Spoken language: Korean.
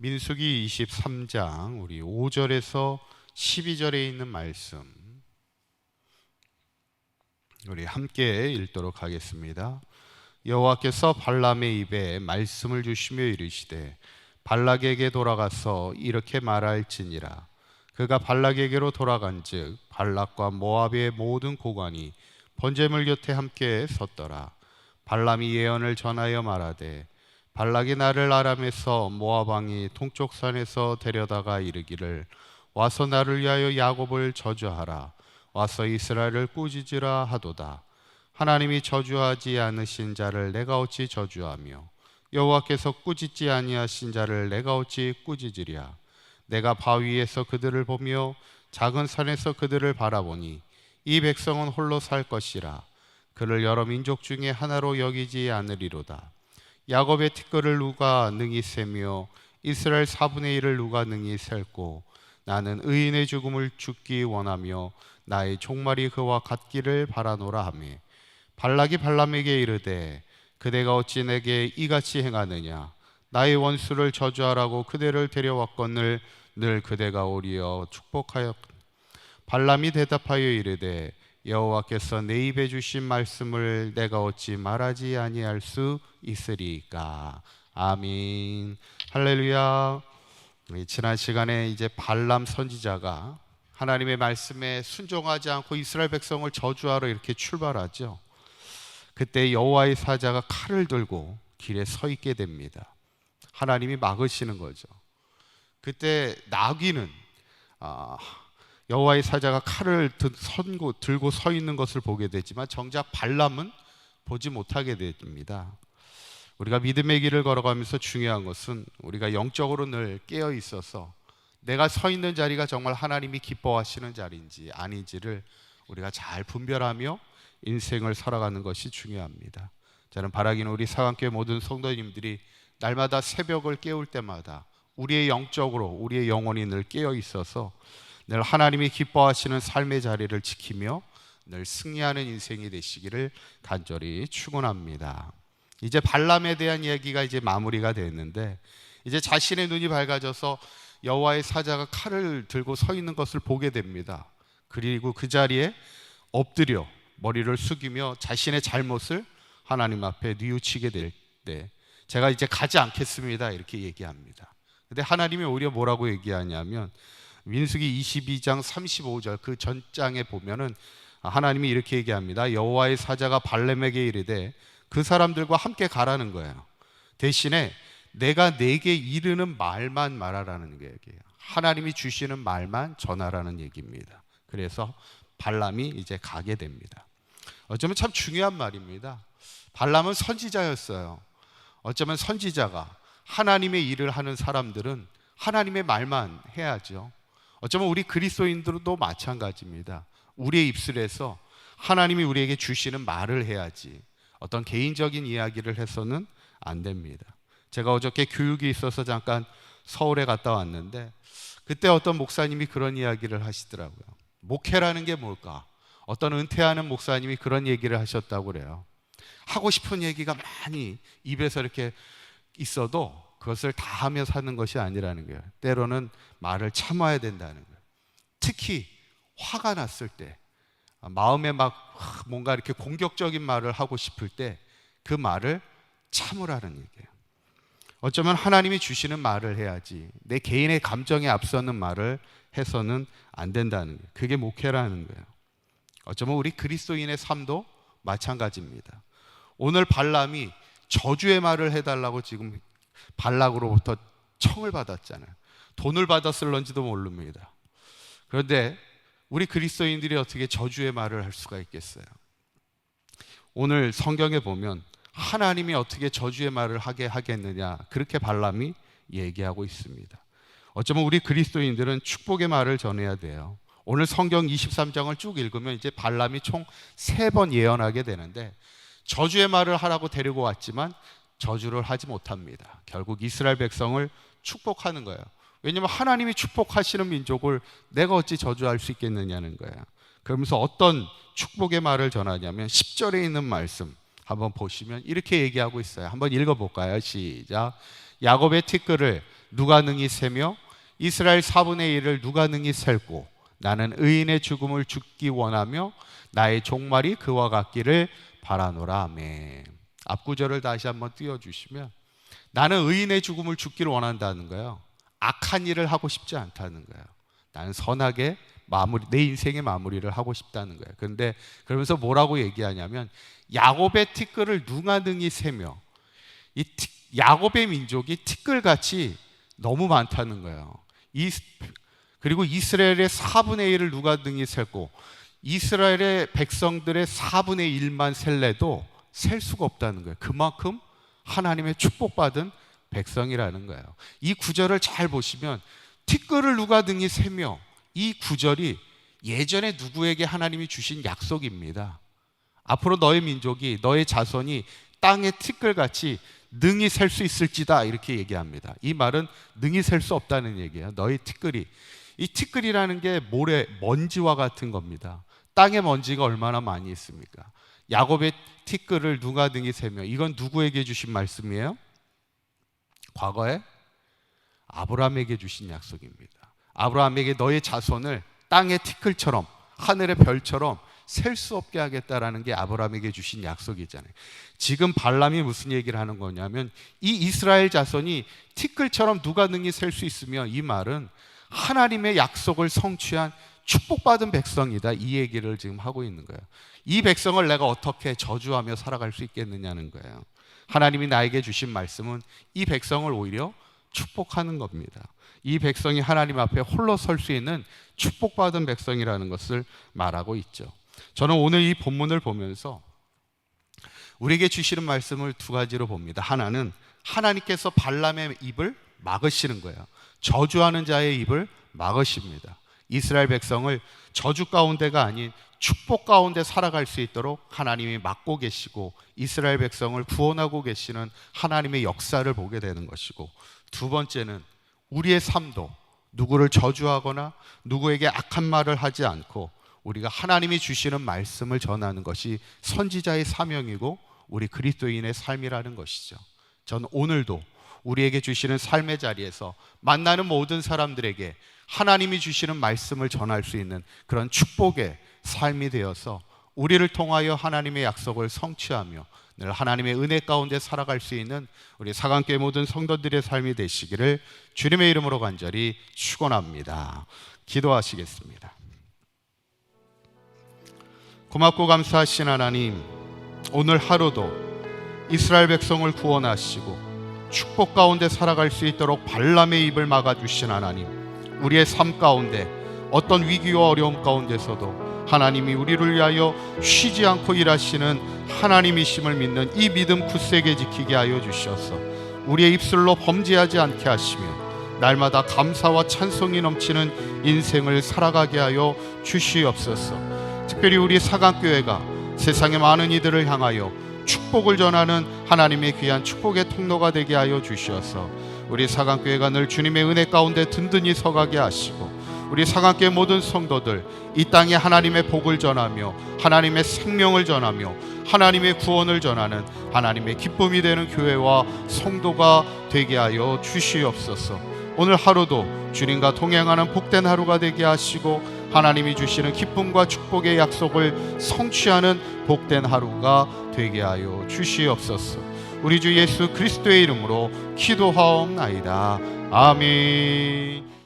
민수기 23장 우리 5절에서 12절에 있는 말씀 우리 함께 읽도록 하겠습니다. 여호와께서 발람의 입에 말씀을 주시며 이르시되 발락에게 돌아가서 이렇게 말할지니라. 그가 발락에게로 돌아간즉 발락과 모압의 모든 고관이 번제물 곁에 함께 섰더라. 발람이 예언을 전하여 말하되 발락이 나를 아람에서 모압 왕이 동쪽 산에서 데려다가 이르기를 와서 나를 위하여 야곱을 저주하라. 와서 이스라엘을 꾸짖으라 하도다. 하나님이 저주하지 않으신 자를 내가 어찌 저주하며 여호와께서 꾸짖지 아니하신 자를 내가 어찌 꾸짖으랴. 내가 바위에서 그들을 보며 작은 산에서 그들을 바라보니 이 백성은 홀로 살 것이라. 그를 여러 민족 중에 하나로 여기지 않으리로다. 야곱의 티끌을 누가 능히 세며 이스라엘 4분의 1을 누가 능히 셀고 나는 의인의 죽음을 죽기 원하며 나의 종말이 그와 같기를 바라노라 하며 발락이 발람에게 이르되 그대가 어찌 내게 이같이 행하느냐. 나의 원수를 저주하라고 그대를 데려왔거늘 늘 그대가 오리여 축복하여. 발람이 대답하여 이르되 여호와께서 내 입에 주신 말씀을 내가 어찌 말하지 아니할 수 있으리까. 아멘. 할렐루야. 지난 시간에 이제 발람 선지자가 하나님의 말씀에 순종하지 않고 이스라엘 백성을 저주하러 이렇게 출발하죠. 그때 여호와의 사자가 칼을 들고 길에 서 있게 됩니다. 하나님이 막으시는 거죠. 그때 나귀는 여호와의 사자가 칼을 들고 서 있는 것을 보게 되지만 정작 발람은 보지 못하게 됩니다. 우리가 믿음의 길을 걸어가면서 중요한 것은 우리가 영적으로 늘 깨어 있어서 내가 서 있는 자리가 정말 하나님이 기뻐하시는 자리인지 아닌지를 우리가 잘 분별하며 인생을 살아가는 것이 중요합니다. 저는 바라기는 우리 사랑교회 모든 성도님들이 날마다 새벽을 깨울 때마다 우리의 영적으로 우리의 영혼이 늘 깨어 있어서 늘 하나님이 기뻐하시는 삶의 자리를 지키며 늘 승리하는 인생이 되시기를 간절히 축원합니다. 이제 발람에 대한 이야기가 이제 마무리가 됐는데 이제 자신의 눈이 밝아져서 여호와의 사자가 칼을 들고 서 있는 것을 보게 됩니다. 그리고 그 자리에 엎드려 머리를 숙이며 자신의 잘못을 하나님 앞에 뉘우치게 될 때 제가 이제 가지 않겠습니다 이렇게 얘기합니다. 근데 하나님이 오히려 뭐라고 얘기하냐면 민수기 22장 35절 그 전장에 보면은 하나님이 이렇게 얘기합니다. 여호와의 사자가 발람에게 이르되 그 사람들과 함께 가라는 거예요. 대신에 내가 내게 이르는 말만 말하라는 얘기예요. 하나님이 주시는 말만 전하라는 얘기입니다. 그래서 발람이 이제 가게 됩니다. 어쩌면 참 중요한 말입니다. 발람은 선지자였어요. 어쩌면 선지자가 하나님의 일을 하는 사람들은 하나님의 말만 해야죠. 어쩌면 우리 그리스도인들도 마찬가지입니다. 우리의 입술에서 하나님이 우리에게 주시는 말을 해야지 어떤 개인적인 이야기를 해서는 안 됩니다. 제가 어저께 교육이 있어서 잠깐 서울에 갔다 왔는데 그때 어떤 목사님이 그런 이야기를 하시더라고요. 목회라는 게 뭘까? 어떤 은퇴하는 목사님이 그런 얘기를 하셨다고 그래요. 하고 싶은 얘기가 많이 입에서 이렇게 있어도 그것을 다 하며 사는 것이 아니라는 거예요. 때로는 말을 참아야 된다는 거예요. 특히 화가 났을 때 마음에 막 뭔가 이렇게 공격적인 말을 하고 싶을 때 그 말을 참으라는 얘기예요. 어쩌면 하나님이 주시는 말을 해야지 내 개인의 감정에 앞서는 말을 해서는 안 된다는 거예요. 그게 목회라는 거예요. 어쩌면 우리 그리스도인의 삶도 마찬가지입니다. 오늘 발람이 저주의 말을 해달라고 지금 발락으로부터 청을 받았잖아요. 돈을 받았을런지도 모릅니다. 그런데 우리 그리스도인들이 어떻게 저주의 말을 할 수가 있겠어요? 오늘 성경에 보면 하나님이 어떻게 저주의 말을 하게 하겠느냐 그렇게 발람이 얘기하고 있습니다. 어쩌면 우리 그리스도인들은 축복의 말을 전해야 돼요. 오늘 성경 23장을 쭉 읽으면 이제 발람이 총 3번 예언하게 되는데 저주의 말을 하라고 데리고 왔지만 저주를 하지 못합니다. 결국 이스라엘 백성을 축복하는 거예요. 왜냐하면 하나님이 축복하시는 민족을 내가 어찌 저주할 수 있겠느냐는 거예요. 그러면서 어떤 축복의 말을 전하냐면 10절에 있는 말씀 한번 보시면 이렇게 얘기하고 있어요. 한번 읽어볼까요? 시작. 야곱의 티끌을 누가 능히 세며 이스라엘 4분의 1을 누가 능히 셀고 나는 의인의 죽음을 죽기 원하며 나의 종말이 그와 같기를 바라노라. 아멘. 앞구절을 다시 한번 띄워주시면 나는 의인의 죽음을 죽기를 원한다는 거예요. 악한 일을 하고 싶지 않다는 거예요. 나는 선하게 내 인생의 마무리를 하고 싶다는 거예요. 그런데 그러면서 뭐라고 얘기하냐면 야곱의 티끌을 누가 능히 세며, 야곱의 민족이 티끌같이 너무 많다는 거예요. 그리고 이스라엘의 4분의 1을 누가 능히 셀고 이스라엘의 백성들의 4분의 1만 셀래도 셀 수가 없다는 거예요. 그만큼 하나님의 축복받은 백성이라는 거예요. 이 구절을 잘 보시면 티끌을 누가 능히 세며, 이 구절이 예전에 누구에게 하나님이 주신 약속입니다. 앞으로 너의 민족이, 너의 자손이 땅의 티끌같이 능히 셀 수 있을지다, 이렇게 얘기합니다. 이 말은 능히 셀 수 없다는 얘기예요. 너의 티끌이, 이 티끌이라는 게 모래, 먼지와 같은 겁니다. 땅에 먼지가 얼마나 많이 있습니까? 야곱의 티끌을 누가 능히 세며, 이건 누구에게 주신 말씀이에요? 과거에 아브라함에게 주신 약속입니다. 아브라함에게 너의 자손을 땅의 티끌처럼, 하늘의 별처럼 셀 수 없게 하겠다라는 게 아브라함에게 주신 약속이잖아요. 지금 발람이 무슨 얘기를 하는 거냐면 이 이스라엘 자손이 티끌처럼 누가 능히 셀 수 있으며, 이 말은 하나님의 약속을 성취한 축복받은 백성이다, 이 얘기를 지금 하고 있는 거예요. 이 백성을 내가 어떻게 저주하며 살아갈 수 있겠느냐는 거예요. 하나님이 나에게 주신 말씀은 이 백성을 오히려 축복하는 겁니다. 이 백성이 하나님 앞에 홀로 설 수 있는 축복받은 백성이라는 것을 말하고 있죠. 저는 오늘 이 본문을 보면서 우리에게 주시는 말씀을 두 가지로 봅니다. 하나는 하나님께서 발람의 입을 막으시는 거예요. 저주하는 자의 입을 막으십니다. 이스라엘 백성을 저주 가운데가 아닌 축복 가운데 살아갈 수 있도록 하나님이 막고 계시고 이스라엘 백성을 구원하고 계시는 하나님의 역사를 보게 되는 것이고, 두 번째는 우리의 삶도 누구를 저주하거나 누구에게 악한 말을 하지 않고 우리가 하나님이 주시는 말씀을 전하는 것이 선지자의 사명이고 우리 그리스도인의 삶이라는 것이죠. 저는 오늘도 우리에게 주시는 삶의 자리에서 만나는 모든 사람들에게 하나님이 주시는 말씀을 전할 수 있는 그런 축복의 삶이 되어서 우리를 통하여 하나님의 약속을 성취하며 늘 하나님의 은혜 가운데 살아갈 수 있는 우리 사강교회 모든 성도들의 삶이 되시기를 주님의 이름으로 간절히 축원합니다. 기도하시겠습니다. 고맙고 감사하신 하나님, 오늘 하루도 이스라엘 백성을 구원하시고 축복 가운데 살아갈 수 있도록 발람의 입을 막아주신 하나님, 우리의 삶 가운데 어떤 위기와 어려움 가운데서도 하나님이 우리를 위하여 쉬지 않고 일하시는 하나님이심을 믿는 이 믿음 굳세게 지키게 하여 주셔서 우리의 입술로 범죄하지 않게 하시며 날마다 감사와 찬송이 넘치는 인생을 살아가게 하여 주시옵소서. 특별히 우리 사강교회가 세상의 많은 이들을 향하여 축복을 전하는 하나님의 귀한 축복의 통로가 되게 하여 주셔서 우리 사강교회가 늘 주님의 은혜 가운데 든든히 서가게 하시고 우리 사강교회 모든 성도들 이 땅에 하나님의 복을 전하며 하나님의 생명을 전하며 하나님의 구원을 전하는 하나님의 기쁨이 되는 교회와 성도가 되게 하여 주시옵소서. 오늘 하루도 주님과 동행하는 복된 하루가 되게 하시고 하나님이 주시는 기쁨과 축복의 약속을 성취하는 복된 하루가 되게 하여 주시옵소서. 우리 주 예수 그리스도의 이름으로 기도하옵나이다. 아멘.